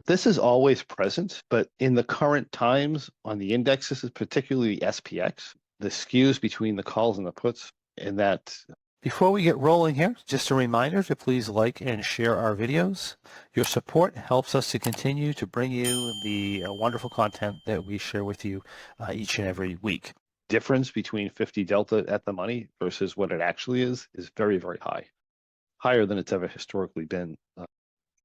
This is always present, but in the current times on the indexes, particularly the SPX, the skews between the calls and the puts, and that. Before we get rolling here, just a reminder to please like and share our videos. Your support helps us to continue to bring you the wonderful content that we share with you each and every week. Difference between 50 delta at the money versus what it actually is very, very high. Higher than it's ever historically been.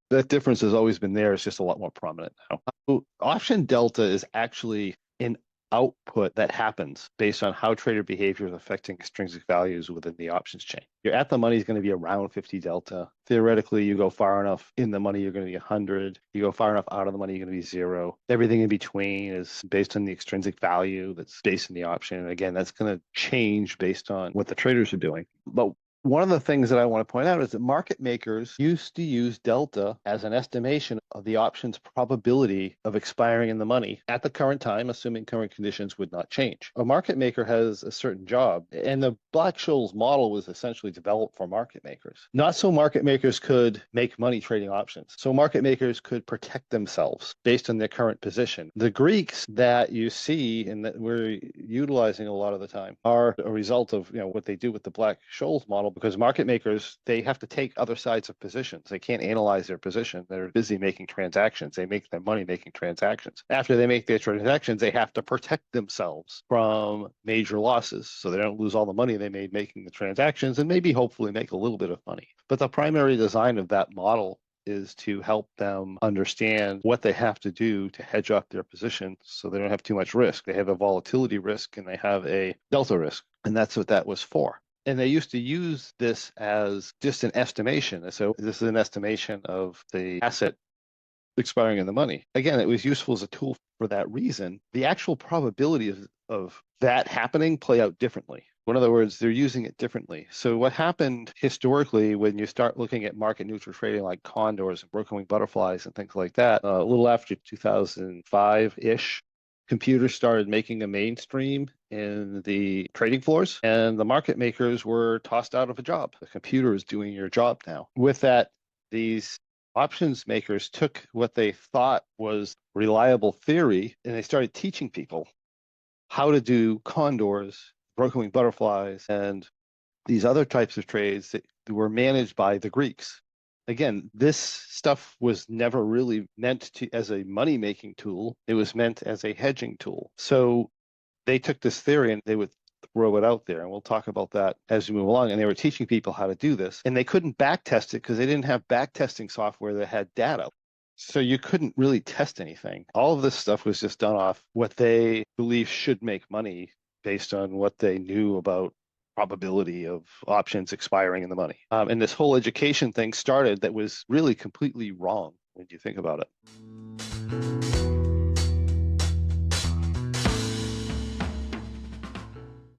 That difference has always been there. It's just a lot more prominent now. Option delta is actually an output that happens based on how trader behavior is affecting extrinsic values within the options chain. Your at the money is going to be around 50 delta. Theoretically, you go far enough in the money, you're going to be 100. You go far enough out of the money, you're going to be 0. Everything in between is based on the extrinsic value that's based in the option. And again, that's going to change based on what the traders are doing. But one of the things that I want to point out is that market makers used to use delta as an estimation of the option's probability of expiring in the money at the current time, assuming current conditions would not change. A market maker has a certain job, and the Black-Scholes model was essentially developed for market makers. Not so market makers could make money trading options. So market makers could protect themselves based on their current position. The Greeks that you see and that we're utilizing a lot of the time are a result of what they do with the Black-Scholes model, because market makers, they have to take other sides of positions. They can't analyze their position. They're busy making transactions. They make their money making transactions. After they make their transactions, they have to protect themselves from major losses so they don't lose all the money they made making the transactions, and maybe hopefully make a little bit of money. But the primary design of that model is to help them understand what they have to do to hedge up their position so they don't have too much risk. They have a volatility risk and they have a delta risk, and that's what that was for. And they used to use this as just an estimation. So this is an estimation of the asset expiring in the money. Again, it was useful as a tool for that reason. The actual probability of that happening play out differently. In other words, they're using it differently. So what happened historically when you start looking at market neutral trading like condors and broken wing butterflies and things like that, a little after 2005-ish, computers started making a mainstream in the trading floors, and the market makers were tossed out of a job. The computer is doing your job now. With that, these options makers took what they thought was reliable theory, and they started teaching people how to do condors, broken wing butterflies, and these other types of trades that were managed by the Greeks. Again, this stuff was never really meant as a money-making tool. It was meant as a hedging tool. So they took this theory and they would throw it out there. And we'll talk about that as we move along. And they were teaching people how to do this. And they couldn't backtest it because they didn't have backtesting software that had data. So you couldn't really test anything. All of this stuff was just done off what they believed should make money based on what they knew about probability of options expiring in the money. And this whole education thing started that was really completely wrong when you think about it.